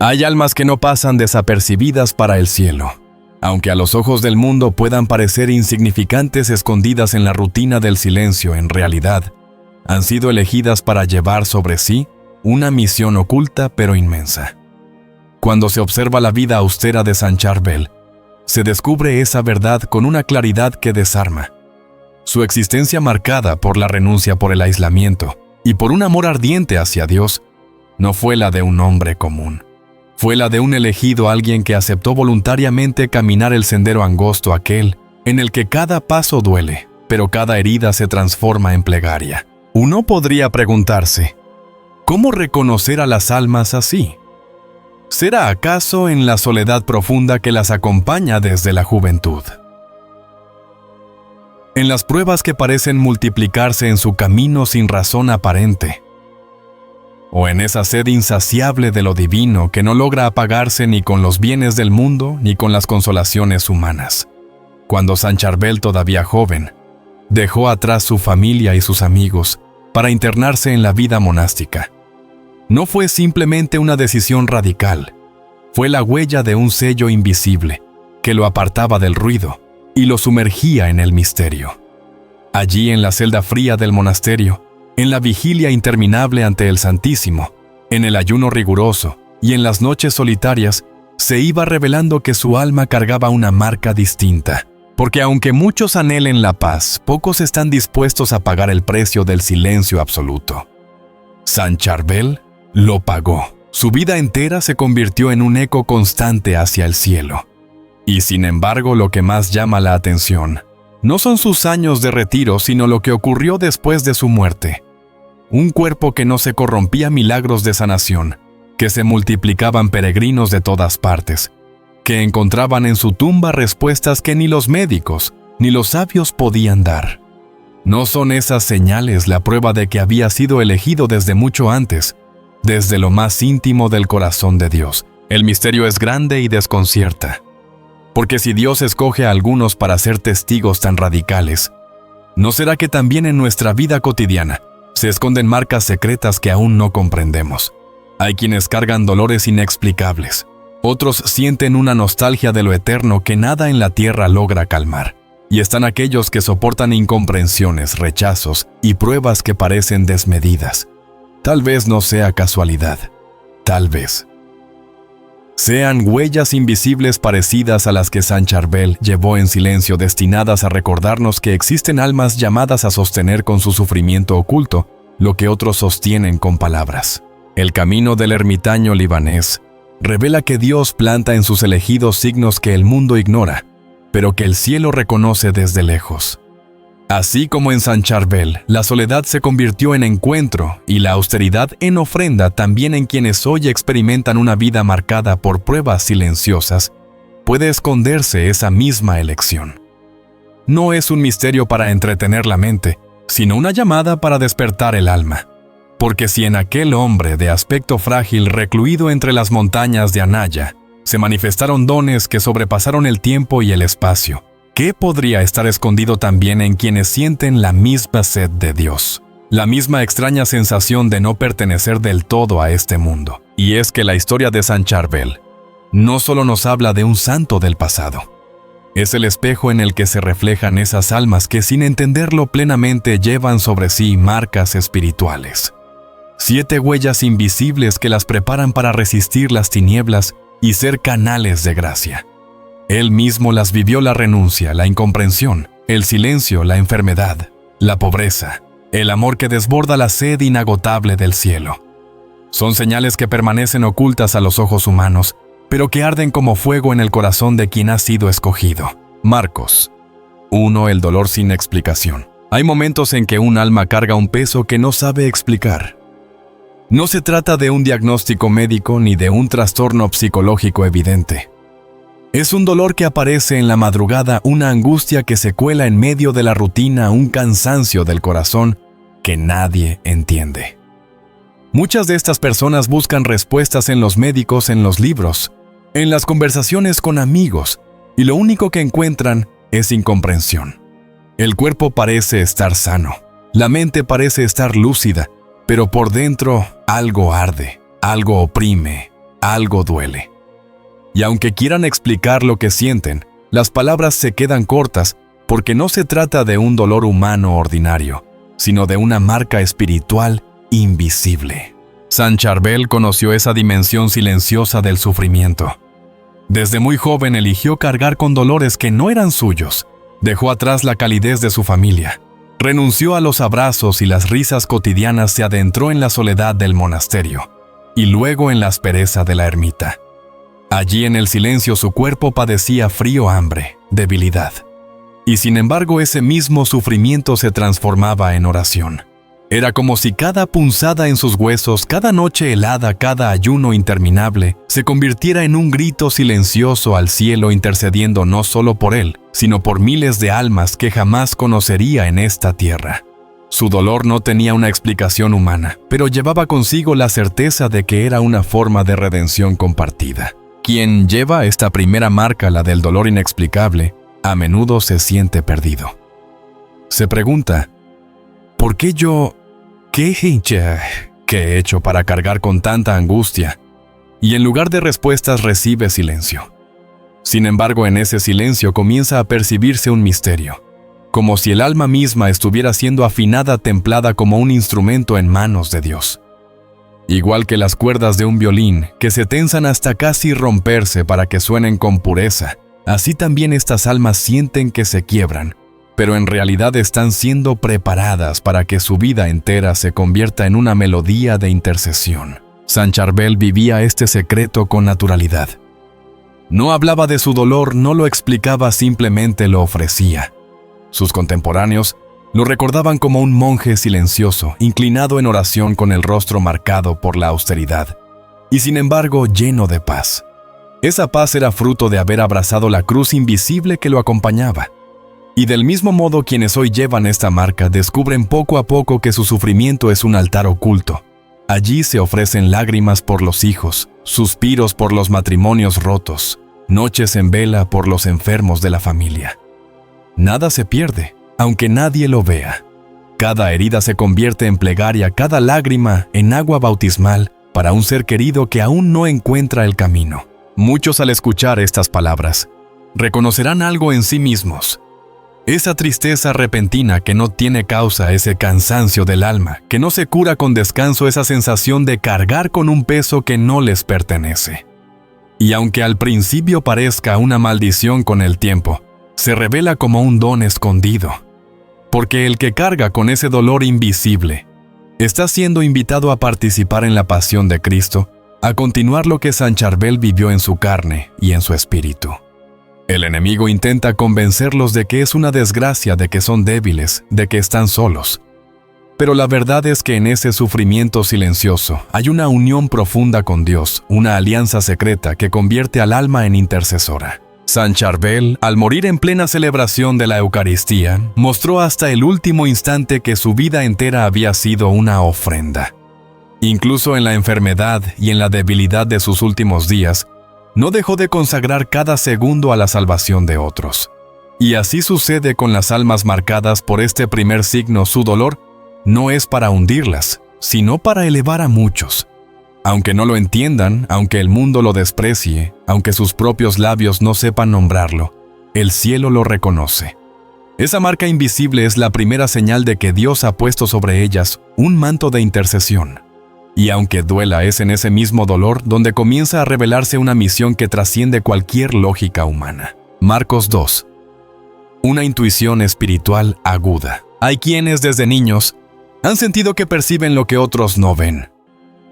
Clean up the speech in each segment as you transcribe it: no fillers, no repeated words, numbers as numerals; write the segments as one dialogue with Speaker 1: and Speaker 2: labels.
Speaker 1: Hay almas que no pasan desapercibidas para el cielo. Aunque a los ojos del mundo puedan parecer insignificantes escondidas en la rutina del silencio, en realidad, han sido elegidas para llevar sobre sí una misión oculta pero inmensa. Cuando se observa la vida austera de Saint Charbel, se descubre esa verdad con una claridad que desarma. Su existencia marcada por la renuncia por el aislamiento y por un amor ardiente hacia Dios, no fue la de un hombre común. Fue la de un elegido, alguien que aceptó voluntariamente caminar el sendero angosto aquel en el que cada paso duele, pero cada herida se transforma en plegaria. Uno podría preguntarse, ¿cómo reconocer a las almas así? ¿Será acaso en la soledad profunda que las acompaña desde la juventud? En las pruebas que parecen multiplicarse en su camino sin razón aparente, o en esa sed insaciable de lo divino que no logra apagarse ni con los bienes del mundo ni con las consolaciones humanas. Cuando Saint Charbel, todavía joven, dejó atrás su familia y sus amigos para internarse en la vida monástica, no fue simplemente una decisión radical, fue la huella de un sello invisible que lo apartaba del ruido y lo sumergía en el misterio. Allí, en la celda fría del monasterio, en la vigilia interminable ante el Santísimo, en el ayuno riguroso y en las noches solitarias, se iba revelando que su alma cargaba una marca distinta, porque aunque muchos anhelen la paz, pocos están dispuestos a pagar el precio del silencio absoluto. Saint Charbel lo pagó. Su vida entera se convirtió en un eco constante hacia el cielo. Y sin embargo, lo que más llama la atención no son sus años de retiro, sino lo que ocurrió después de su muerte. Un cuerpo que no se corrompía, milagros de sanación, que se multiplicaban peregrinos de todas partes, que encontraban en su tumba respuestas que ni los médicos ni los sabios podían dar. ¿No son esas señales la prueba de que había sido elegido desde mucho antes, desde lo más íntimo del corazón de Dios? El misterio es grande y desconcierta, porque si Dios escoge a algunos para ser testigos tan radicales, ¿no será que también en nuestra vida cotidiana se esconden marcas secretas que aún no comprendemos? Hay quienes cargan dolores inexplicables. Otros sienten una nostalgia de lo eterno que nada en la tierra logra calmar. Y están aquellos que soportan incomprensiones, rechazos y pruebas que parecen desmedidas. Tal vez no sea casualidad. Tal vez sean huellas invisibles parecidas a las que Saint Charbel llevó en silencio, destinadas a recordarnos que existen almas llamadas a sostener con su sufrimiento oculto lo que otros sostienen con palabras. El camino del ermitaño libanés revela que Dios planta en sus elegidos signos que el mundo ignora, pero que el cielo reconoce desde lejos. Así como en Saint Charbel, la soledad se convirtió en encuentro y la austeridad en ofrenda, también en quienes hoy experimentan una vida marcada por pruebas silenciosas, puede esconderse esa misma elección. No es un misterio para entretener la mente, sino una llamada para despertar el alma. Porque si en aquel hombre de aspecto frágil recluido entre las montañas de Anaya se manifestaron dones que sobrepasaron el tiempo y el espacio, ¿qué podría estar escondido también en quienes sienten la misma sed de Dios? La misma extraña sensación de no pertenecer del todo a este mundo. Y es que la historia de Saint Charbel no solo nos habla de un santo del pasado. Es el espejo en el que se reflejan esas almas que, sin entenderlo plenamente, llevan sobre sí marcas espirituales. 7 huellas invisibles que las preparan para resistir las tinieblas y ser canales de gracia. Él mismo las vivió: la renuncia, la incomprensión, el silencio, la enfermedad, la pobreza, el amor que desborda la sed inagotable del cielo. Son señales que permanecen ocultas a los ojos humanos, pero que arden como fuego en el corazón de quien ha sido escogido. Marcos 1. El dolor sin explicación. Hay momentos en que un alma carga un peso que no sabe explicar. No se trata de un diagnóstico médico ni de un trastorno psicológico evidente. Es un dolor que aparece en la madrugada, una angustia que se cuela en medio de la rutina, un cansancio del corazón que nadie entiende. Muchas de estas personas buscan respuestas en los médicos, en los libros, en las conversaciones con amigos, y lo único que encuentran es incomprensión. El cuerpo parece estar sano, la mente parece estar lúcida, pero por dentro algo arde, algo oprime, algo duele. Y aunque quieran explicar lo que sienten, las palabras se quedan cortas porque no se trata de un dolor humano ordinario, sino de una marca espiritual invisible. San Charbel conoció esa dimensión silenciosa del sufrimiento. Desde muy joven eligió cargar con dolores que no eran suyos. Dejó atrás la calidez de su familia. Renunció a los abrazos y las risas cotidianas, se adentró en la soledad del monasterio y luego en la aspereza de la ermita. Allí en el silencio su cuerpo padecía frío, hambre, debilidad. Y sin embargo ese mismo sufrimiento se transformaba en oración. Era como si cada punzada en sus huesos, cada noche helada, cada ayuno interminable, se convirtiera en un grito silencioso al cielo, intercediendo no solo por él, sino por miles de almas que jamás conocería en esta tierra. Su dolor no tenía una explicación humana, pero llevaba consigo la certeza de que era una forma de redención compartida. Quien lleva esta primera marca, la del dolor inexplicable, a menudo se siente perdido. Se pregunta, ¿por qué yo? ¿Qué he hecho para cargar con tanta angustia? Y en lugar de respuestas recibe silencio. Sin embargo, en ese silencio comienza a percibirse un misterio, como si el alma misma estuviera siendo afinada, templada como un instrumento en manos de Dios. Igual que las cuerdas de un violín, que se tensan hasta casi romperse para que suenen con pureza, así también estas almas sienten que se quiebran, pero en realidad están siendo preparadas para que su vida entera se convierta en una melodía de intercesión. San Charbel vivía este secreto con naturalidad. No hablaba de su dolor, no lo explicaba, simplemente lo ofrecía. Sus contemporáneos lo recordaban como un monje silencioso, inclinado en oración con el rostro marcado por la austeridad, y sin embargo lleno de paz. Esa paz era fruto de haber abrazado la cruz invisible que lo acompañaba. Y del mismo modo quienes hoy llevan esta marca descubren poco a poco que su sufrimiento es un altar oculto. Allí se ofrecen lágrimas por los hijos, suspiros por los matrimonios rotos, noches en vela por los enfermos de la familia. Nada se pierde, aunque nadie lo vea. Cada herida se convierte en plegaria, cada lágrima en agua bautismal para un ser querido que aún no encuentra el camino. Muchos al escuchar estas palabras reconocerán algo en sí mismos. Esa tristeza repentina que no tiene causa, ese cansancio del alma, que no se cura con descanso, esa sensación de cargar con un peso que no les pertenece. Y aunque al principio parezca una maldición, con el tiempo, se revela como un don escondido. Porque el que carga con ese dolor invisible está siendo invitado a participar en la pasión de Cristo, a continuar lo que San Charbel vivió en su carne y en su espíritu. El enemigo intenta convencerlos de que es una desgracia, de que son débiles, de que están solos. Pero la verdad es que en ese sufrimiento silencioso hay una unión profunda con Dios, una alianza secreta que convierte al alma en intercesora. San Charbel, al morir en plena celebración de la Eucaristía, mostró hasta el último instante que su vida entera había sido una ofrenda. Incluso en la enfermedad y en la debilidad de sus últimos días, no dejó de consagrar cada segundo a la salvación de otros. Y así sucede con las almas marcadas por este primer signo. Su dolor no es para hundirlas, sino para elevar a muchos. Aunque no lo entiendan, aunque el mundo lo desprecie, aunque sus propios labios no sepan nombrarlo, el cielo lo reconoce. Esa marca invisible es la primera señal de que Dios ha puesto sobre ellas un manto de intercesión. Y aunque duela, es en ese mismo dolor donde comienza a revelarse una misión que trasciende cualquier lógica humana. Marcos 2. Una intuición espiritual aguda. Hay quienes desde niños han sentido que perciben lo que otros no ven.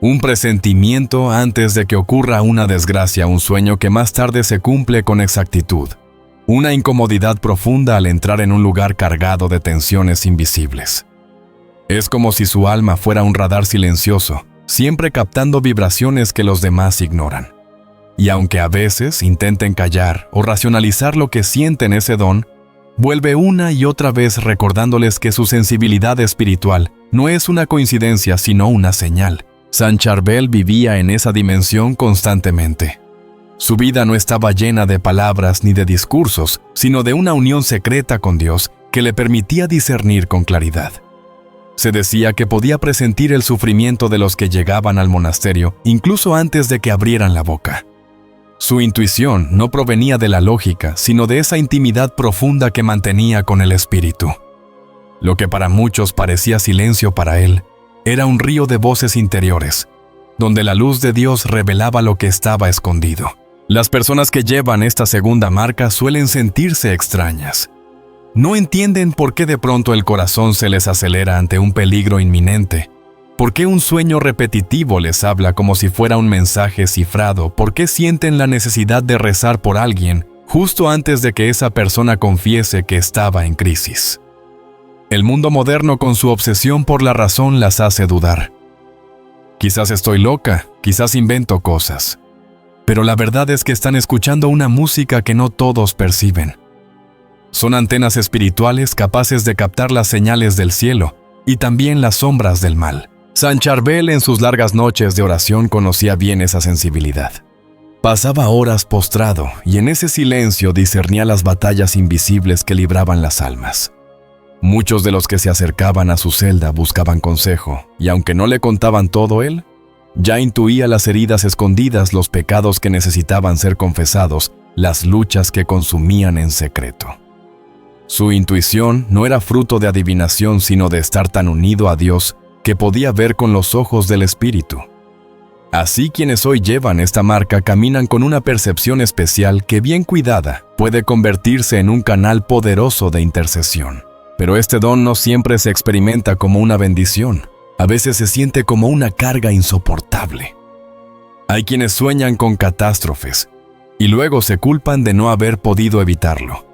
Speaker 1: Un presentimiento antes de que ocurra una desgracia, un sueño que más tarde se cumple con exactitud. Una incomodidad profunda al entrar en un lugar cargado de tensiones invisibles. Es como si su alma fuera un radar silencioso, siempre captando vibraciones que los demás ignoran. Y aunque a veces intenten callar o racionalizar lo que sienten, ese don vuelve una y otra vez recordándoles que su sensibilidad espiritual no es una coincidencia, sino una señal. San Charbel vivía en esa dimensión constantemente. Su vida no estaba llena de palabras ni de discursos, sino de una unión secreta con Dios que le permitía discernir con claridad. Se decía que podía presentir el sufrimiento de los que llegaban al monasterio, incluso antes de que abrieran la boca. Su intuición no provenía de la lógica, sino de esa intimidad profunda que mantenía con el espíritu. Lo que para muchos parecía silencio para él, era un río de voces interiores, donde la luz de Dios revelaba lo que estaba escondido. Las personas que llevan esta segunda marca suelen sentirse extrañas. No entienden por qué de pronto el corazón se les acelera ante un peligro inminente. ¿Por qué un sueño repetitivo les habla como si fuera un mensaje cifrado? ¿Por qué sienten la necesidad de rezar por alguien justo antes de que esa persona confiese que estaba en crisis? El mundo moderno con su obsesión por la razón las hace dudar. Quizás estoy loca, quizás invento cosas. Pero la verdad es que están escuchando una música que no todos perciben. Son antenas espirituales capaces de captar las señales del cielo y también las sombras del mal. Saint Charbel en sus largas noches de oración conocía bien esa sensibilidad. Pasaba horas postrado y en ese silencio discernía las batallas invisibles que libraban las almas. Muchos de los que se acercaban a su celda buscaban consejo, y aunque no le contaban todo él, ya intuía las heridas escondidas, los pecados que necesitaban ser confesados, las luchas que consumían en secreto. Su intuición no era fruto de adivinación, sino de estar tan unido a Dios que podía ver con los ojos del Espíritu. Así quienes hoy llevan esta marca caminan con una percepción especial que, bien cuidada, puede convertirse en un canal poderoso de intercesión. Pero este don no siempre se experimenta como una bendición. A veces se siente como una carga insoportable. Hay quienes sueñan con catástrofes y luego se culpan de no haber podido evitarlo.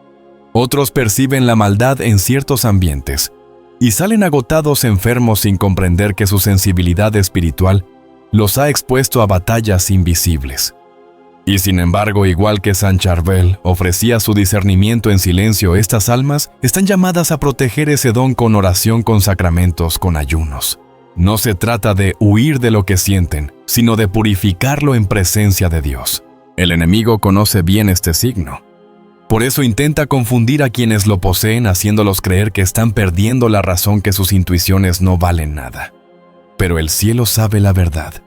Speaker 1: Otros perciben la maldad en ciertos ambientes y salen agotados enfermos sin comprender que su sensibilidad espiritual los ha expuesto a batallas invisibles. Y sin embargo, igual que Saint Charbel ofrecía su discernimiento en silencio, estas almas están llamadas a proteger ese don con oración, con sacramentos, con ayunos. No se trata de huir de lo que sienten, sino de purificarlo en presencia de Dios. El enemigo conoce bien este signo. Por eso intenta confundir a quienes lo poseen, haciéndolos creer que están perdiendo la razón, que sus intuiciones no valen nada. Pero el cielo sabe la verdad.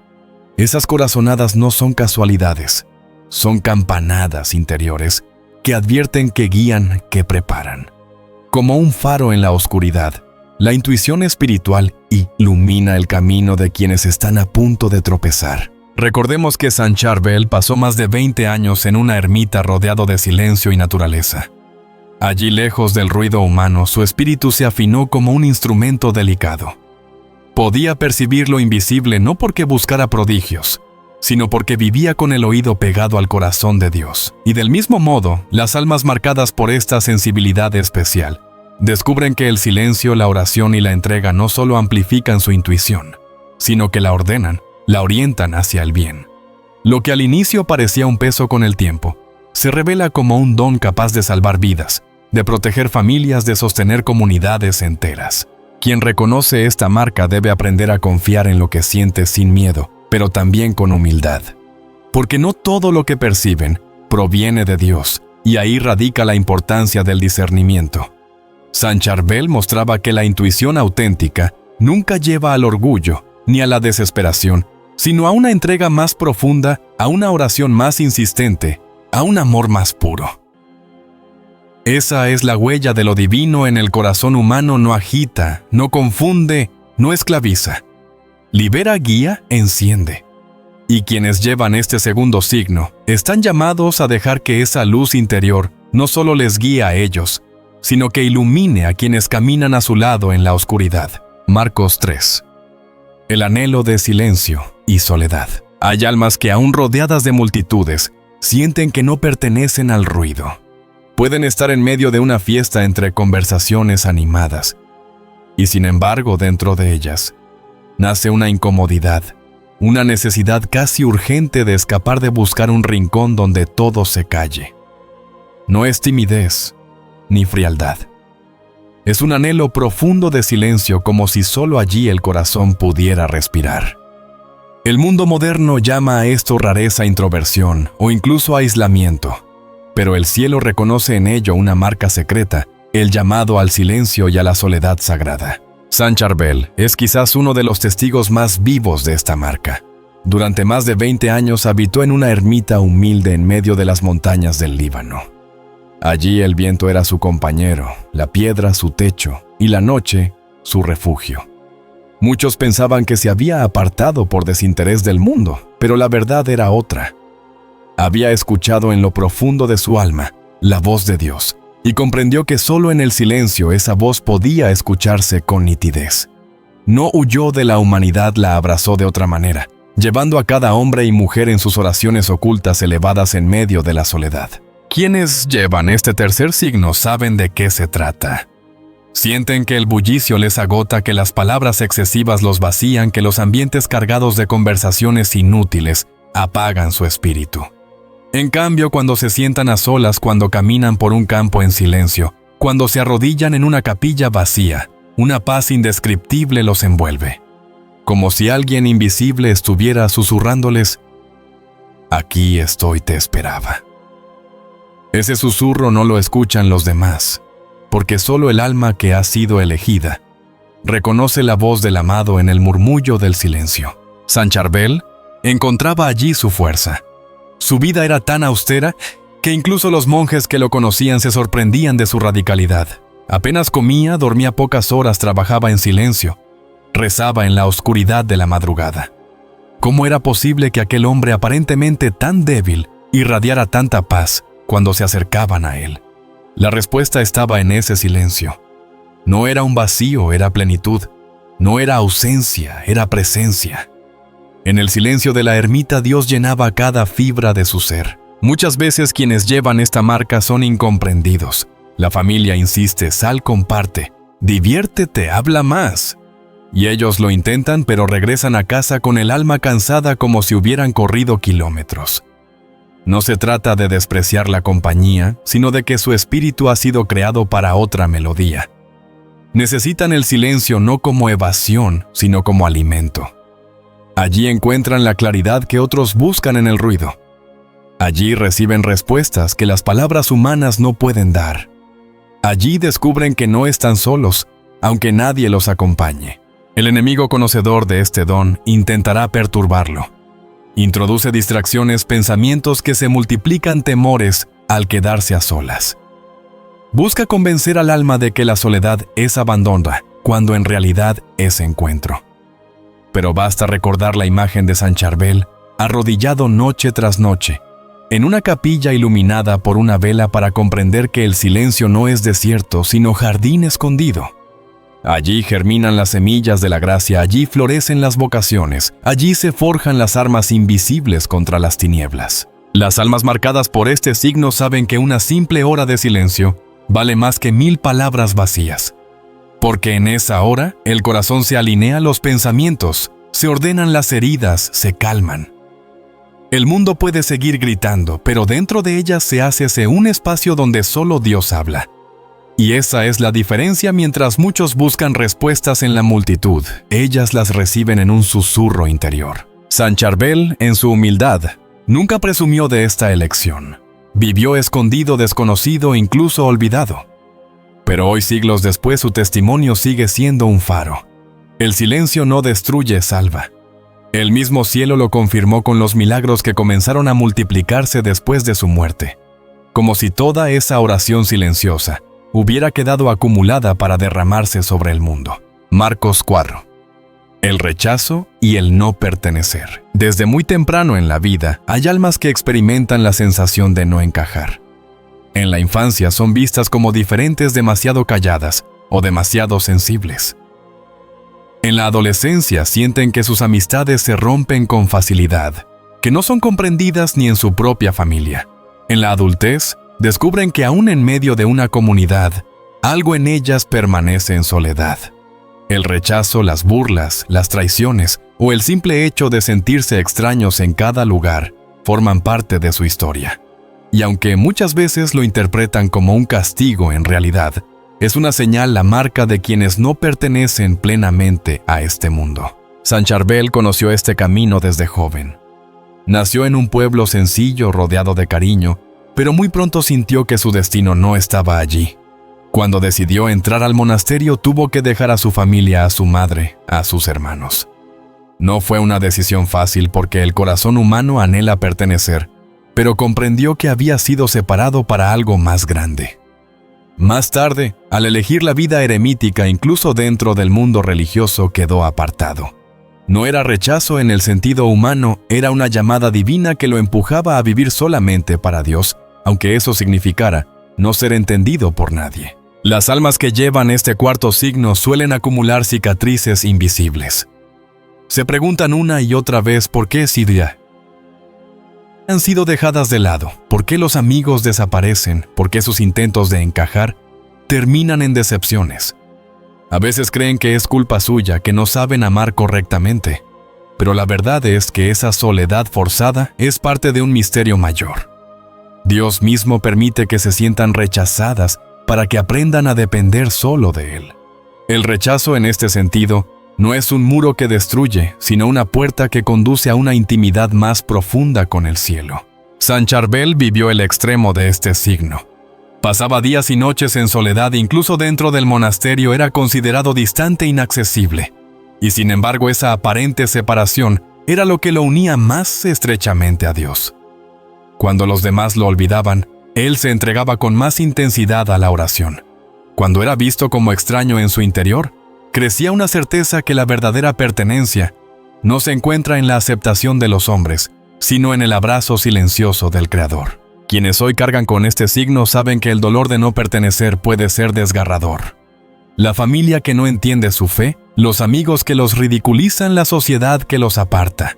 Speaker 1: Esas corazonadas no son casualidades, son campanadas interiores que advierten, que guían, que preparan. Como un faro en la oscuridad, la intuición espiritual ilumina el camino de quienes están a punto de tropezar. Recordemos que Saint Charbel pasó más de 20 años en una ermita rodeado de silencio y naturaleza. Allí, lejos del ruido humano, su espíritu se afinó como un instrumento delicado. Podía percibir lo invisible no porque buscara prodigios, sino porque vivía con el oído pegado al corazón de Dios. Y del mismo modo, las almas marcadas por esta sensibilidad especial descubren que el silencio, la oración y la entrega no solo amplifican su intuición, sino que la ordenan, la orientan hacia el bien. Lo que al inicio parecía un peso, con el tiempo se revela como un don capaz de salvar vidas, de proteger familias, de sostener comunidades enteras. Quien reconoce esta marca debe aprender a confiar en lo que siente sin miedo, pero también con humildad. Porque no todo lo que perciben proviene de Dios, y ahí radica la importancia del discernimiento. Saint Charbel mostraba que la intuición auténtica nunca lleva al orgullo ni a la desesperación, sino a una entrega más profunda, a una oración más insistente, a un amor más puro. Esa es la huella de lo divino en el corazón humano. No agita, no confunde, no esclaviza. Libera, guía, enciende. Y quienes llevan este segundo signo están llamados a dejar que esa luz interior no solo les guíe a ellos, sino que ilumine a quienes caminan a su lado en la oscuridad. Marcos 3. El anhelo de silencio y soledad. Hay almas que, aún rodeadas de multitudes, sienten que no pertenecen al ruido. Pueden estar en medio de una fiesta entre conversaciones animadas, y sin embargo, dentro de ellas nace una incomodidad, una necesidad casi urgente de escapar, de buscar un rincón donde todo se calle. No es timidez ni frialdad. Es un anhelo profundo de silencio, como si solo allí el corazón pudiera respirar. El mundo moderno llama a esto rareza, introversión o incluso aislamiento, pero el cielo reconoce en ello una marca secreta, el llamado al silencio y a la soledad sagrada. San Charbel es quizás uno de los testigos más vivos de esta marca. Durante más de 20 años habitó en una ermita humilde en medio de las montañas del Líbano. Allí el viento era su compañero, la piedra su techo y la noche su refugio. Muchos pensaban que se había apartado por desinterés del mundo, pero la verdad era otra. Había escuchado en lo profundo de su alma la voz de Dios y comprendió que solo en el silencio esa voz podía escucharse con nitidez. No huyó de la humanidad, la abrazó de otra manera, llevando a cada hombre y mujer en sus oraciones ocultas elevadas en medio de la soledad. Quienes llevan este tercer signo saben de qué se trata. Sienten que el bullicio les agota, que las palabras excesivas los vacían, que los ambientes cargados de conversaciones inútiles apagan su espíritu. En cambio, cuando se sientan a solas, cuando caminan por un campo en silencio, cuando se arrodillan en una capilla vacía, una paz indescriptible los envuelve. Como si alguien invisible estuviera susurrándoles: «Aquí estoy, te esperaba». Ese susurro no lo escuchan los demás, porque solo el alma que ha sido elegida reconoce la voz del amado en el murmullo del silencio. San Charbel encontraba allí su fuerza. Su vida era tan austera que incluso los monjes que lo conocían se sorprendían de su radicalidad. Apenas comía, dormía pocas horas, trabajaba en silencio, rezaba en la oscuridad de la madrugada. ¿Cómo era posible que aquel hombre aparentemente tan débil irradiara tanta paz cuando se acercaban a él? La respuesta estaba en ese silencio. No era un vacío, era plenitud. No era ausencia, era presencia. En el silencio de la ermita Dios llenaba cada fibra de su ser. Muchas veces quienes llevan esta marca son incomprendidos. La familia insiste: sal, comparte, diviértete, habla más. Y ellos lo intentan, pero regresan a casa con el alma cansada como si hubieran corrido kilómetros. No se trata de despreciar la compañía, sino de que su espíritu ha sido creado para otra melodía. Necesitan el silencio no como evasión, sino como alimento. Allí encuentran la claridad que otros buscan en el ruido. Allí reciben respuestas que las palabras humanas no pueden dar. Allí descubren que no están solos, aunque nadie los acompañe. El enemigo conocedor de este don intentará perturbarlo. Introduce distracciones, pensamientos que se multiplican, temores al quedarse a solas. Busca convencer al alma de que la soledad es abandono, cuando en realidad es encuentro. Pero basta recordar la imagen de San Charbel, arrodillado noche tras noche, en una capilla iluminada por una vela, para comprender que el silencio no es desierto, sino jardín escondido. Allí germinan las semillas de la gracia, allí florecen las vocaciones, allí se forjan las armas invisibles contra las tinieblas. Las almas marcadas por este signo saben que una simple hora de silencio vale más que 1000 palabras vacías. Porque en esa hora el corazón se alinea, los pensamientos se ordenan, las heridas se calman. El mundo puede seguir gritando, pero dentro de ellas se hace un espacio donde solo Dios habla. Y esa es la diferencia. Mientras muchos buscan respuestas en la multitud, ellas las reciben en un susurro interior. San Charbel, en su humildad, nunca presumió de esta elección. Vivió escondido, desconocido, incluso olvidado. Pero hoy, siglos después, su testimonio sigue siendo un faro. El silencio no destruye, salva. El mismo cielo lo confirmó con los milagros que comenzaron a multiplicarse después de su muerte, como si toda esa oración silenciosa hubiera quedado acumulada para derramarse sobre el mundo. Marcos 4. El rechazo y el no pertenecer. Desde muy temprano en la vida, hay almas que experimentan la sensación de no encajar. En la infancia son vistas como diferentes, demasiado calladas o demasiado sensibles. En la adolescencia sienten que sus amistades se rompen con facilidad, que no son comprendidas ni en su propia familia. En la adultez, descubren que aún en medio de una comunidad, algo en ellas permanece en soledad. El rechazo, las burlas, las traiciones o el simple hecho de sentirse extraños en cada lugar forman parte de su historia. Y aunque muchas veces lo interpretan como un castigo, en realidad es una señal, la marca de quienes no pertenecen plenamente a este mundo. San Charbel conoció este camino desde joven. Nació en un pueblo sencillo, rodeado de cariño, pero muy pronto sintió que su destino no estaba allí. Cuando decidió entrar al monasterio, tuvo que dejar a su familia, a su madre, a sus hermanos. No fue una decisión fácil porque el corazón humano anhela pertenecer, pero comprendió que había sido separado para algo más grande. Más tarde, al elegir la vida eremítica, incluso dentro del mundo religioso, quedó apartado. No era rechazo en el sentido humano, era una llamada divina que lo empujaba a vivir solamente para Dios, aunque eso significara no ser entendido por nadie. Las almas que llevan este cuarto signo suelen acumular cicatrices invisibles. Se preguntan una y otra vez por qué Siddhya han sido dejadas de lado, por qué los amigos desaparecen, por qué sus intentos de encajar terminan en decepciones. A veces creen que es culpa suya, que no saben amar correctamente, pero la verdad es que esa soledad forzada es parte de un misterio mayor. Dios mismo permite que se sientan rechazadas para que aprendan a depender solo de Él. El rechazo en este sentido no es un muro que destruye, sino una puerta que conduce a una intimidad más profunda con el cielo. San Charbel vivió el extremo de este signo. Pasaba días y noches en soledad, incluso dentro del monasterio era considerado distante e inaccesible. Y sin embargo, esa aparente separación era lo que lo unía más estrechamente a Dios. Cuando los demás lo olvidaban, él se entregaba con más intensidad a la oración. Cuando era visto como extraño en su interior, crecía una certeza que la verdadera pertenencia no se encuentra en la aceptación de los hombres, sino en el abrazo silencioso del Creador. Quienes hoy cargan con este signo saben que el dolor de no pertenecer puede ser desgarrador. La familia que no entiende su fe, los amigos que los ridiculizan, la sociedad que los aparta.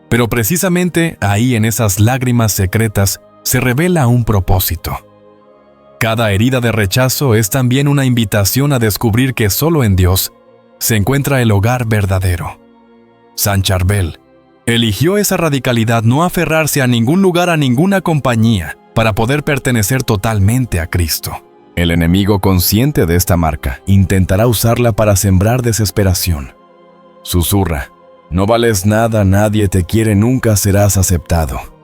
Speaker 1: Pero precisamente ahí, en esas lágrimas secretas, se revela un propósito. Cada herida de rechazo es también una invitación a descubrir que solo en Dios se encuentra el hogar verdadero. San Charbel eligió esa radicalidad, no aferrarse a ningún lugar, a ninguna compañía, para poder pertenecer totalmente a Cristo. El enemigo, consciente de esta marca, intentará usarla para sembrar desesperación. Susurra: no vales nada, nadie te quiere, nunca serás aceptado.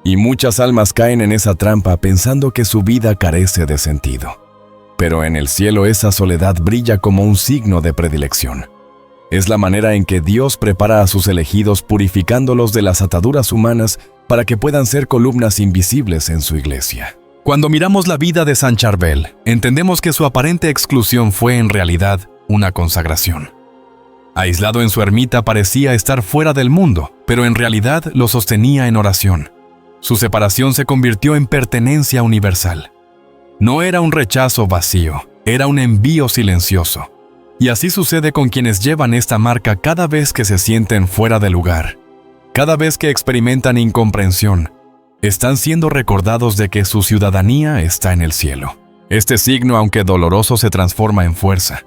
Speaker 1: Y muchas almas caen en esa trampa pensando que su vida carece de sentido. Pero en el cielo esa soledad brilla como un signo de predilección. Es la manera en que Dios prepara a sus elegidos, purificándolos de las ataduras humanas para que puedan ser columnas invisibles en su iglesia. Cuando miramos la vida de San Charbel, entendemos que su aparente exclusión fue en realidad una consagración. Aislado en su ermita, parecía estar fuera del mundo, pero en realidad lo sostenía en oración. Su separación se convirtió en pertenencia universal. No era un rechazo vacío, era un envío silencioso. Y así sucede con quienes llevan esta marca cada vez que se sienten fuera de lugar. Cada vez que experimentan incomprensión, están siendo recordados de que su ciudadanía está en el cielo. Este signo, aunque doloroso, se transforma en fuerza.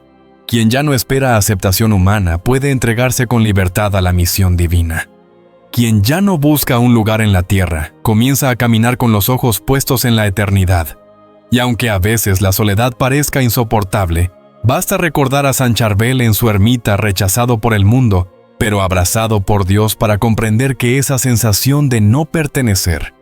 Speaker 1: Quien ya no espera aceptación humana puede entregarse con libertad a la misión divina. Quien ya no busca un lugar en la tierra, comienza a caminar con los ojos puestos en la eternidad. Y aunque a veces la soledad parezca insoportable, basta recordar a San Charbel en su ermita, rechazado por el mundo, pero abrazado por Dios, para comprender que esa sensación de no pertenecer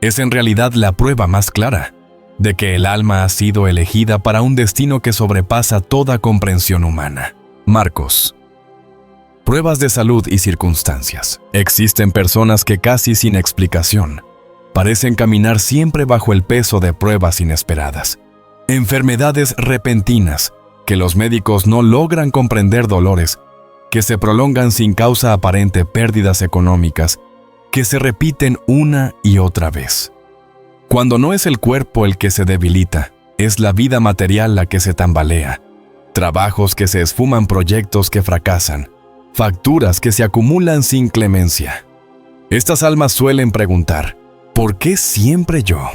Speaker 1: es en realidad la prueba más clara de que el alma ha sido elegida para un destino que sobrepasa toda comprensión humana. Marcos. Pruebas de salud y circunstancias. Existen personas que casi sin explicación parecen caminar siempre bajo el peso de pruebas inesperadas. Enfermedades repentinas que los médicos no logran comprender, dolores que se prolongan sin causa aparente, pérdidas económicas que se repiten una y otra vez. Cuando no es el cuerpo el que se debilita, es la vida material la que se tambalea. Trabajos que se esfuman, proyectos que fracasan, facturas que se acumulan sin clemencia. Estas almas suelen preguntar: ¿por qué siempre yo?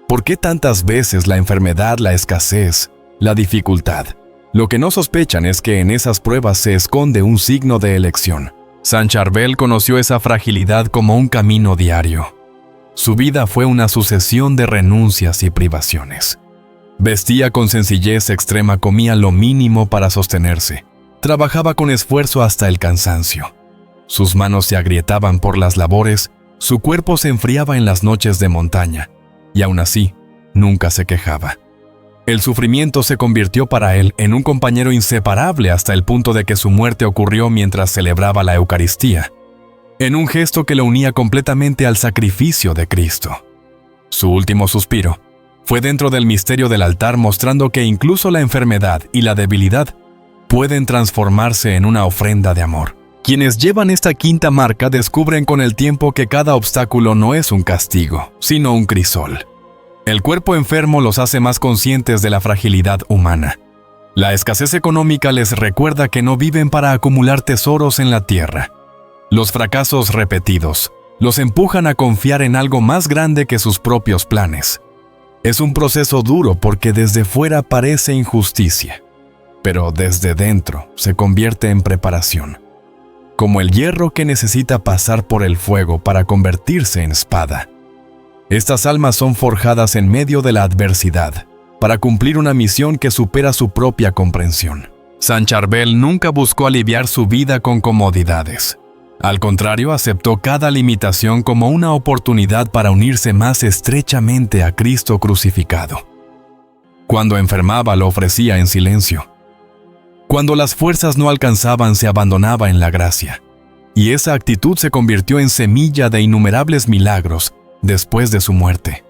Speaker 1: ¿Por qué tantas veces la enfermedad, la escasez, la dificultad? Lo que no sospechan es que en esas pruebas se esconde un signo de elección. San Charbel conoció esa fragilidad como un camino diario. Su vida fue una sucesión de renuncias y privaciones. Vestía con sencillez extrema, comía lo mínimo para sostenerse. Trabajaba con esfuerzo hasta el cansancio. Sus manos se agrietaban por las labores, su cuerpo se enfriaba en las noches de montaña, y aún así, nunca se quejaba. El sufrimiento se convirtió para él en un compañero inseparable hasta el punto de que su muerte ocurrió mientras celebraba la Eucaristía, en un gesto que lo unía completamente al sacrificio de Cristo. Su último suspiro fue dentro del misterio del altar, mostrando que incluso la enfermedad y la debilidad pueden transformarse en una ofrenda de amor. Quienes llevan esta quinta marca descubren con el tiempo que cada obstáculo no es un castigo, sino un crisol. El cuerpo enfermo los hace más conscientes de la fragilidad humana. La escasez económica les recuerda que no viven para acumular tesoros en la tierra. Los fracasos repetidos los empujan a confiar en algo más grande que sus propios planes. Es un proceso duro porque desde fuera parece injusticia, pero desde dentro se convierte en preparación, como el hierro que necesita pasar por el fuego para convertirse en espada. Estas almas son forjadas en medio de la adversidad, para cumplir una misión que supera su propia comprensión. San Charbel nunca buscó aliviar su vida con comodidades. Al contrario, aceptó cada limitación como una oportunidad para unirse más estrechamente a Cristo crucificado. Cuando enfermaba, lo ofrecía en silencio. Cuando las fuerzas no alcanzaban, se abandonaba en la gracia. Y esa actitud se convirtió en semilla de innumerables milagros después de su muerte.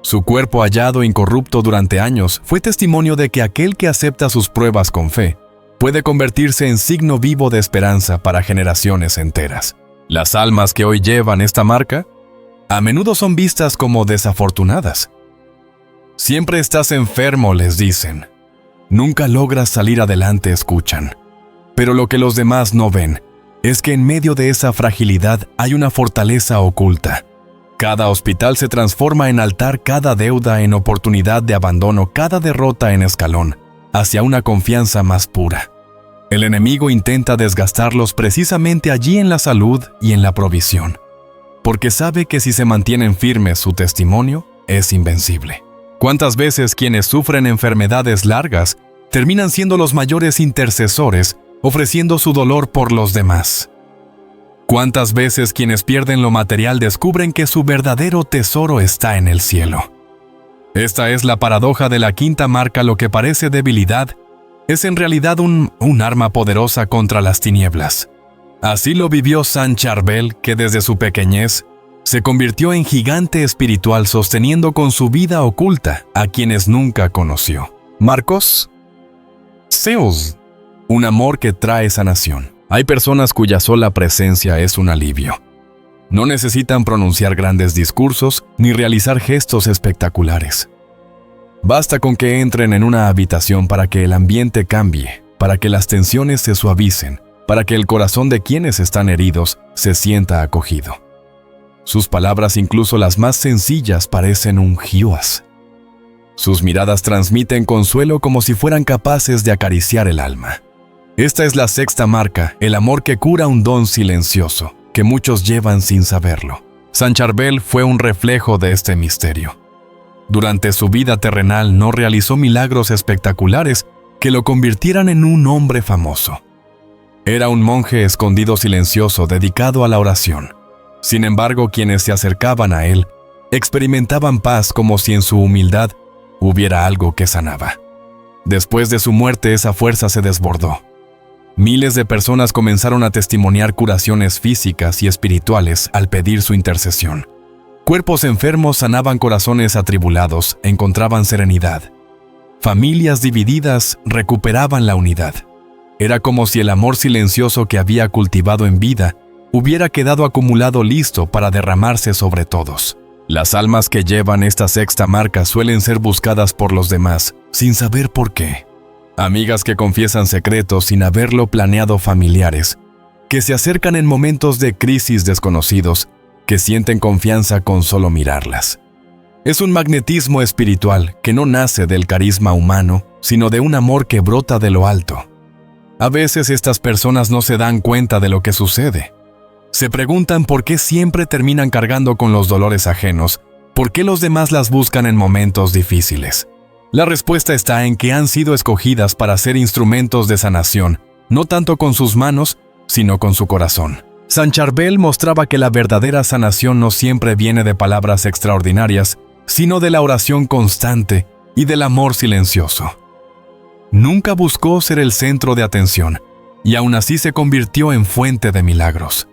Speaker 1: Su cuerpo hallado incorrupto durante años fue testimonio de que aquel que acepta sus pruebas con fe puede convertirse en signo vivo de esperanza para generaciones enteras. Las almas que hoy llevan esta marca a menudo son vistas como desafortunadas. Siempre estás enfermo, les dicen. Nunca logras salir adelante, escuchan. Pero lo que los demás no ven es que en medio de esa fragilidad hay una fortaleza oculta. Cada hospital se transforma en altar, cada deuda en oportunidad de abandono, cada derrota en escalón hacia una confianza más pura. El enemigo intenta desgastarlos precisamente allí en la salud y en la provisión, porque sabe que si se mantienen firmes, su testimonio es invencible. ¿Cuántas veces quienes sufren enfermedades largas terminan siendo los mayores intercesores, ofreciendo su dolor por los demás? ¿Cuántas veces quienes pierden lo material descubren que su verdadero tesoro está en el cielo? Esta es la paradoja de la quinta marca. Lo que parece debilidad es en realidad un arma poderosa contra las tinieblas. Así lo vivió San Charbel, que desde su pequeñez se convirtió en gigante espiritual, sosteniendo con su vida oculta a quienes nunca conoció. Marcos Zeus, un amor que trae sanación. Hay personas cuya sola presencia es un alivio. No necesitan pronunciar grandes discursos ni realizar gestos espectaculares. Basta con que entren en una habitación para que el ambiente cambie, para que las tensiones se suavicen, para que el corazón de quienes están heridos se sienta acogido. Sus palabras, incluso las más sencillas, parecen ungüosas. Sus miradas transmiten consuelo como si fueran capaces de acariciar el alma. Esta es la sexta marca, el amor que cura, un don silencioso, que muchos llevan sin saberlo. San Charbel fue un reflejo de este misterio. Durante su vida terrenal no realizó milagros espectaculares que lo convirtieran en un hombre famoso. Era un monje escondido, silencioso, dedicado a la oración. Sin embargo, quienes se acercaban a él experimentaban paz, como si en su humildad hubiera algo que sanaba. Después de su muerte, esa fuerza se desbordó. Miles de personas comenzaron a testimoniar curaciones físicas y espirituales al pedir su intercesión. Cuerpos enfermos sanaban, corazones atribulados encontraban serenidad. Familias divididas recuperaban la unidad. Era como si el amor silencioso que había cultivado en vida hubiera quedado acumulado, listo para derramarse sobre todos. Las almas que llevan esta sexta marca suelen ser buscadas por los demás, sin saber por qué. Amigas que confiesan secretos sin haberlo planeado, familiares que se acercan en momentos de crisis, desconocidos que sienten confianza con solo mirarlas. Es un magnetismo espiritual que no nace del carisma humano, sino de un amor que brota de lo alto. A veces estas personas no se dan cuenta de lo que sucede. Se preguntan por qué siempre terminan cargando con los dolores ajenos, por qué los demás las buscan en momentos difíciles. La respuesta está en que han sido escogidas para ser instrumentos de sanación, no tanto con sus manos, sino con su corazón. San Charbel mostraba que la verdadera sanación no siempre viene de palabras extraordinarias, sino de la oración constante y del amor silencioso. Nunca buscó ser el centro de atención, y aún así se convirtió en fuente de milagros.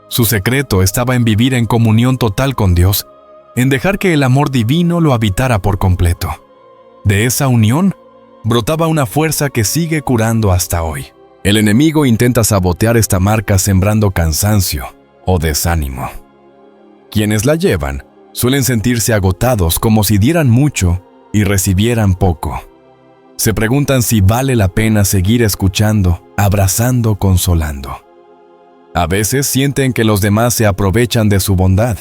Speaker 1: Su secreto estaba en vivir en comunión total con Dios, en dejar que el amor divino lo habitara por completo. De esa unión, brotaba una fuerza que sigue curando hasta hoy. El enemigo intenta sabotear esta marca sembrando cansancio o desánimo. Quienes la llevan suelen sentirse agotados, como si dieran mucho y recibieran poco. Se preguntan si vale la pena seguir escuchando, abrazando, consolando. A veces sienten que los demás se aprovechan de su bondad,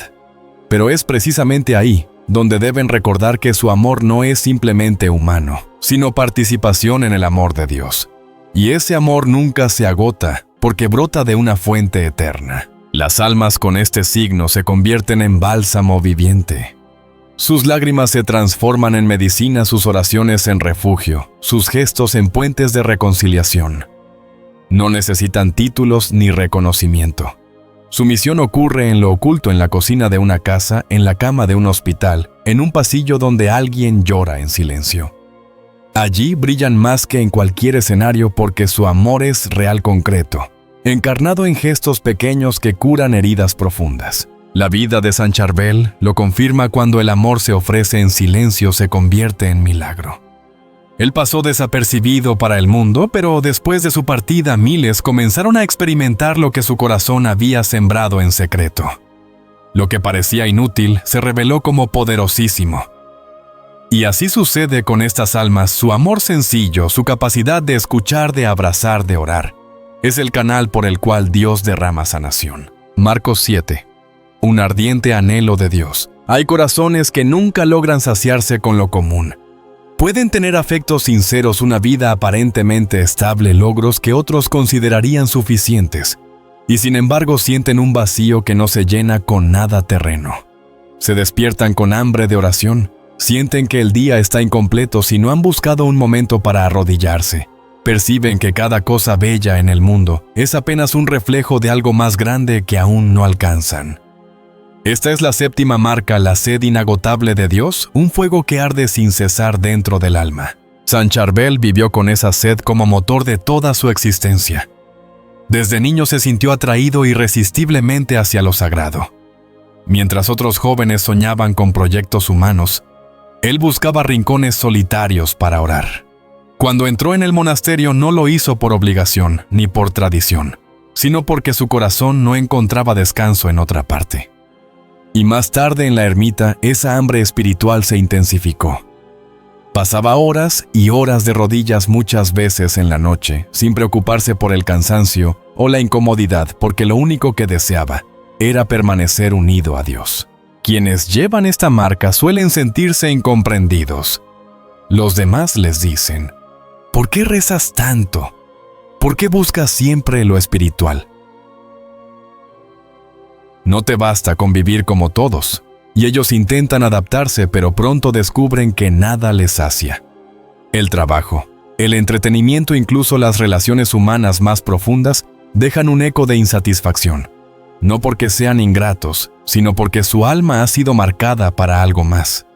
Speaker 1: pero es precisamente ahí donde deben recordar que su amor no es simplemente humano, sino participación en el amor de Dios. Y ese amor nunca se agota, porque brota de una fuente eterna. Las almas con este signo se convierten en bálsamo viviente. Sus lágrimas se transforman en medicina, sus oraciones en refugio, sus gestos en puentes de reconciliación. No necesitan títulos ni reconocimiento. Su misión ocurre en lo oculto, en la cocina de una casa, en la cama de un hospital, en un pasillo donde alguien llora en silencio. Allí brillan más que en cualquier escenario porque su amor es real, concreto, encarnado en gestos pequeños que curan heridas profundas. La vida de Saint Charbel lo confirma: cuando el amor se ofrece en silencio, se convierte en milagro. Él pasó desapercibido para el mundo, pero después de su partida miles comenzaron a experimentar lo que su corazón había sembrado en secreto. Lo que parecía inútil se reveló como poderosísimo. Y así sucede con estas almas. Su amor sencillo, su capacidad de escuchar, de abrazar, de orar, es el canal por el cual Dios derrama sanación. Marcos 7. Un ardiente anhelo de Dios. Hay corazones que nunca logran saciarse con lo común. Pueden tener afectos sinceros, una vida aparentemente estable, logros que otros considerarían suficientes, y sin embargo sienten un vacío que no se llena con nada terreno. Se despiertan con hambre de oración, sienten que el día está incompleto si no han buscado un momento para arrodillarse. Perciben que cada cosa bella en el mundo es apenas un reflejo de algo más grande que aún no alcanzan. Esta es la séptima marca, la sed inagotable de Dios, un fuego que arde sin cesar dentro del alma. Saint Charbel vivió con esa sed como motor de toda su existencia. Desde niño se sintió atraído irresistiblemente hacia lo sagrado. Mientras otros jóvenes soñaban con proyectos humanos, él buscaba rincones solitarios para orar. Cuando entró en el monasterio no lo hizo por obligación ni por tradición, sino porque su corazón no encontraba descanso en otra parte. Y más tarde en la ermita, esa hambre espiritual se intensificó. Pasaba horas y horas de rodillas, muchas veces en la noche, sin preocuparse por el cansancio o la incomodidad, porque lo único que deseaba era permanecer unido a Dios. Quienes llevan esta marca suelen sentirse incomprendidos. Los demás les dicen: ¿por qué rezas tanto? ¿Por qué buscas siempre lo espiritual? No te basta con vivir como todos, y ellos intentan adaptarse, pero pronto descubren que nada les sacia. El trabajo, el entretenimiento, incluso las relaciones humanas más profundas, dejan un eco de insatisfacción, no porque sean ingratos, sino porque su alma ha sido marcada para algo más.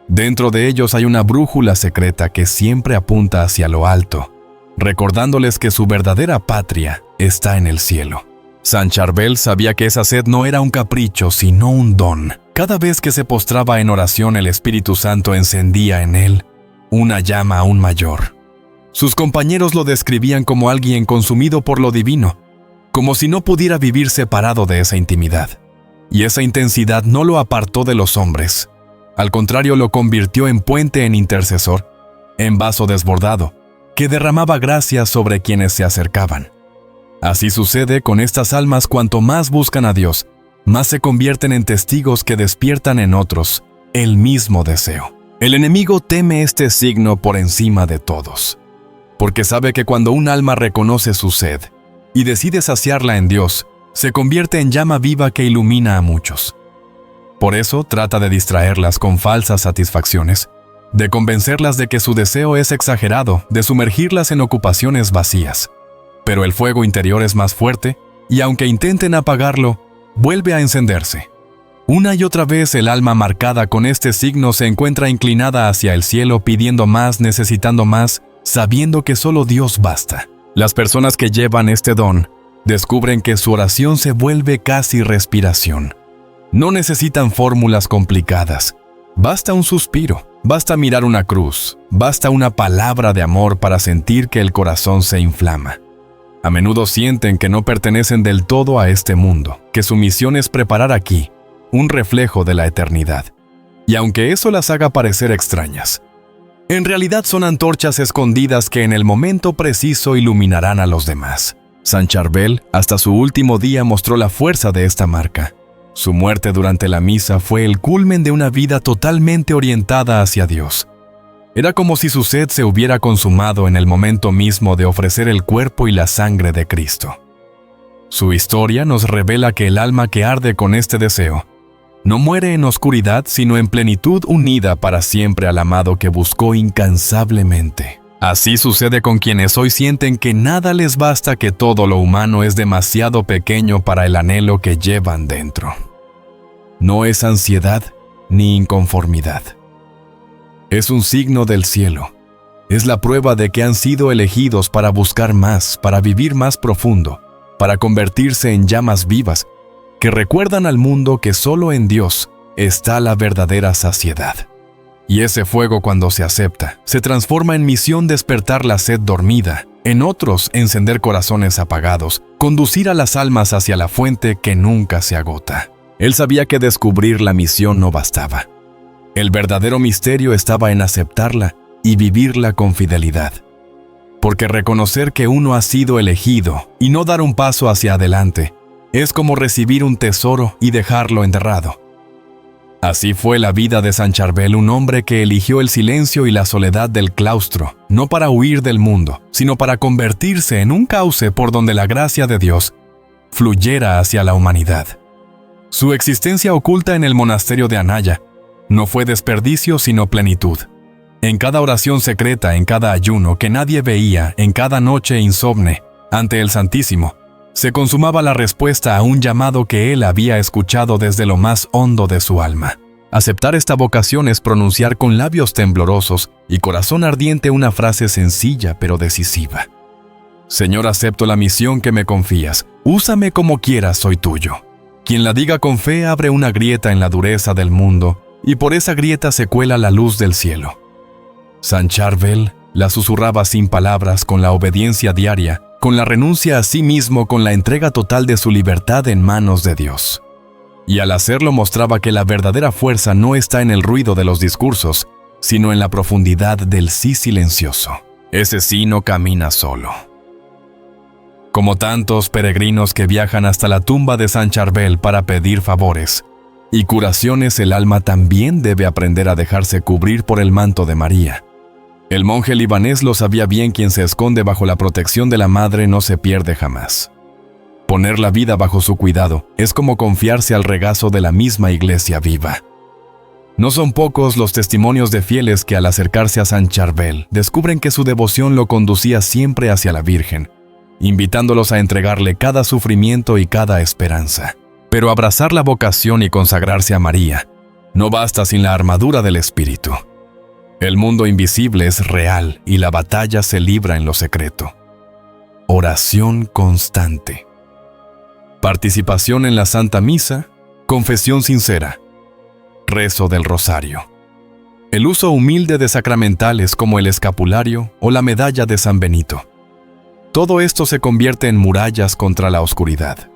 Speaker 1: Dentro de ellos hay una brújula secreta que siempre apunta hacia lo alto, recordándoles que su verdadera patria está en el cielo. Saint Charbel sabía que esa sed no era un capricho, sino un don. Cada vez que se postraba en oración, el Espíritu Santo encendía en él una llama aún mayor. Sus compañeros lo describían como alguien consumido por lo divino, como si no pudiera vivir separado de esa intimidad. Y esa intensidad no lo apartó de los hombres. Al contrario, lo convirtió en puente, en intercesor, en vaso desbordado, que derramaba gracia sobre quienes se acercaban. Así sucede con estas almas: cuanto más buscan a Dios, más se convierten en testigos que despiertan en otros el mismo deseo. El enemigo teme este signo por encima de todos, porque sabe que cuando un alma reconoce su sed y decide saciarla en Dios, se convierte en llama viva que ilumina a muchos. Por eso trata de distraerlas con falsas satisfacciones, de convencerlas de que su deseo es exagerado, de sumergirlas en ocupaciones vacías. Pero el fuego interior es más fuerte, y aunque intenten apagarlo, vuelve a encenderse. Una y otra vez el alma marcada con este signo se encuentra inclinada hacia el cielo pidiendo más, necesitando más, sabiendo que solo Dios basta. Las personas que llevan este don descubren que su oración se vuelve casi respiración. No necesitan fórmulas complicadas. Basta un suspiro, basta mirar una cruz, basta una palabra de amor para sentir que el corazón se inflama. A menudo sienten que no pertenecen del todo a este mundo, que su misión es preparar aquí un reflejo de la eternidad. Y aunque eso las haga parecer extrañas, en realidad son antorchas escondidas que en el momento preciso iluminarán a los demás. San Charbel, hasta su último día, mostró la fuerza de esta marca. Su muerte durante la misa fue el culmen de una vida totalmente orientada hacia Dios. Era como si su sed se hubiera consumado en el momento mismo de ofrecer el cuerpo y la sangre de Cristo. Su historia nos revela que el alma que arde con este deseo no muere en oscuridad, sino en plenitud, unida para siempre al amado que buscó incansablemente. Así sucede con quienes hoy sienten que nada les basta, que todo lo humano es demasiado pequeño para el anhelo que llevan dentro. No es ansiedad ni inconformidad. Es un signo del cielo. Es la prueba de que han sido elegidos para buscar más, para vivir más profundo, para convertirse en llamas vivas, que recuerdan al mundo que solo en Dios está la verdadera saciedad. Y ese fuego, cuando se acepta, se transforma en misión: despertar la sed dormida, en otros encender corazones apagados, conducir a las almas hacia la fuente que nunca se agota. Él sabía que descubrir la misión no bastaba. El verdadero misterio estaba en aceptarla y vivirla con fidelidad. Porque reconocer que uno ha sido elegido y no dar un paso hacia adelante es como recibir un tesoro y dejarlo enterrado. Así fue la vida de San Charbel, un hombre que eligió el silencio y la soledad del claustro, no para huir del mundo, sino para convertirse en un cauce por donde la gracia de Dios fluyera hacia la humanidad. Su existencia oculta en el monasterio de Anaya no fue desperdicio, sino plenitud. En cada oración secreta, en cada ayuno que nadie veía, en cada noche insomne ante el Santísimo, se consumaba la respuesta a un llamado que él había escuchado desde lo más hondo de su alma. Aceptar esta vocación es pronunciar con labios temblorosos y corazón ardiente una frase sencilla pero decisiva. Señor, acepto la misión que me confías. Úsame como quieras, soy tuyo. Quien la diga con fe abre una grieta en la dureza del mundo y por esa grieta se cuela la luz del cielo. San Charbel la susurraba sin palabras, con la obediencia diaria, con la renuncia a sí mismo, con la entrega total de su libertad en manos de Dios. Y al hacerlo mostraba que la verdadera fuerza no está en el ruido de los discursos, sino en la profundidad del sí silencioso. Ese sí no camina solo. Como tantos peregrinos que viajan hasta la tumba de San Charbel para pedir favores y curaciones, el alma también debe aprender a dejarse cubrir por el manto de María. El monje libanés lo sabía bien: quien se esconde bajo la protección de la Madre no se pierde jamás. Poner la vida bajo su cuidado es como confiarse al regazo de la misma Iglesia viva. No son pocos los testimonios de fieles que al acercarse a San Charbel descubren que su devoción lo conducía siempre hacia la Virgen, invitándolos a entregarle cada sufrimiento y cada esperanza. Pero abrazar la vocación y consagrarse a María no basta sin la armadura del Espíritu. El mundo invisible es real y la batalla se libra en lo secreto. Oración constante. Participación en la Santa Misa, confesión sincera, rezo del rosario. El uso humilde de sacramentales como el escapulario o la medalla de San Benito. Todo esto se convierte en murallas contra la oscuridad.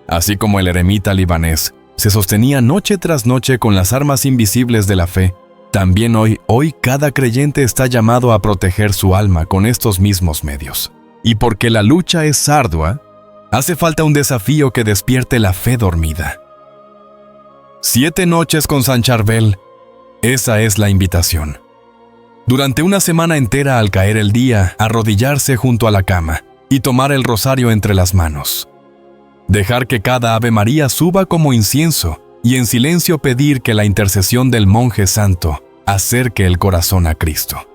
Speaker 1: Así como el eremita libanés se sostenía noche tras noche con las armas invisibles de la fe, también hoy cada creyente está llamado a proteger su alma con estos mismos medios. Y porque la lucha es ardua, hace falta un desafío que despierte la fe dormida. 7 noches con San Charbel, esa es la invitación. Durante una semana entera, al caer el día, arrodillarse junto a la cama y tomar el rosario entre las manos. Dejar que cada Ave María suba como incienso y en silencio pedir que la intercesión del monje santo acerque el corazón a Cristo.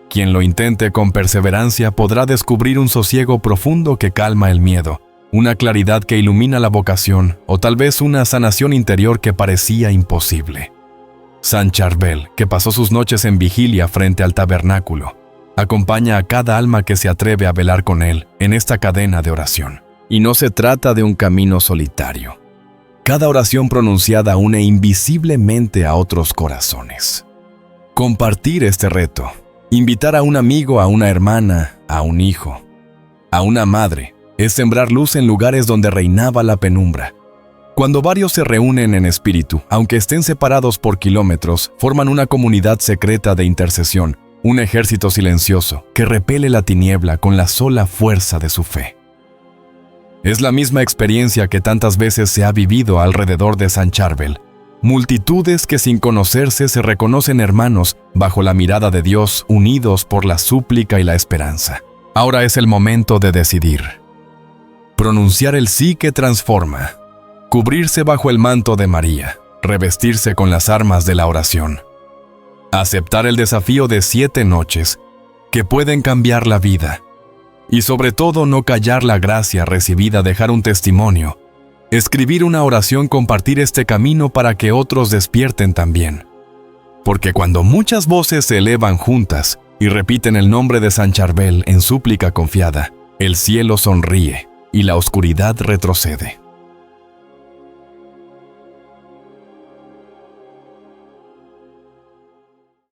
Speaker 1: Quien lo intente con perseverancia podrá descubrir un sosiego profundo que calma el miedo una claridad que ilumina la vocación o tal vez una sanación interior que parecía imposible. San Charbel, que pasó sus noches en vigilia frente al tabernáculo, acompaña a cada alma que se atreve a velar con él en esta cadena de oración. Y no se trata de un camino solitario. Cada oración pronunciada une invisiblemente a otros corazones. Compartir este reto, invitar a un amigo, a una hermana, a un hijo, a una madre, es sembrar luz en lugares donde reinaba la penumbra. Cuando varios se reúnen en espíritu, aunque estén separados por kilómetros, forman una comunidad secreta de intercesión, un ejército silencioso que repele la tiniebla con la sola fuerza de su fe. Es la misma experiencia que tantas veces se ha vivido alrededor de San Charbel. Multitudes que sin conocerse se reconocen hermanos bajo la mirada de Dios, unidos por la súplica y la esperanza. Ahora es el momento de decidir. Pronunciar el sí que transforma. Cubrirse bajo el manto de María. Revestirse con las armas de la oración. Aceptar el desafío de 7 noches que pueden cambiar la vida. Y sobre todo no callar la gracia recibida, dejar un testimonio. Escribir una oración, compartir este camino para que otros despierten también. Porque cuando muchas voces se elevan juntas y repiten el nombre de San Charbel en súplica confiada, el cielo sonríe y la oscuridad retrocede.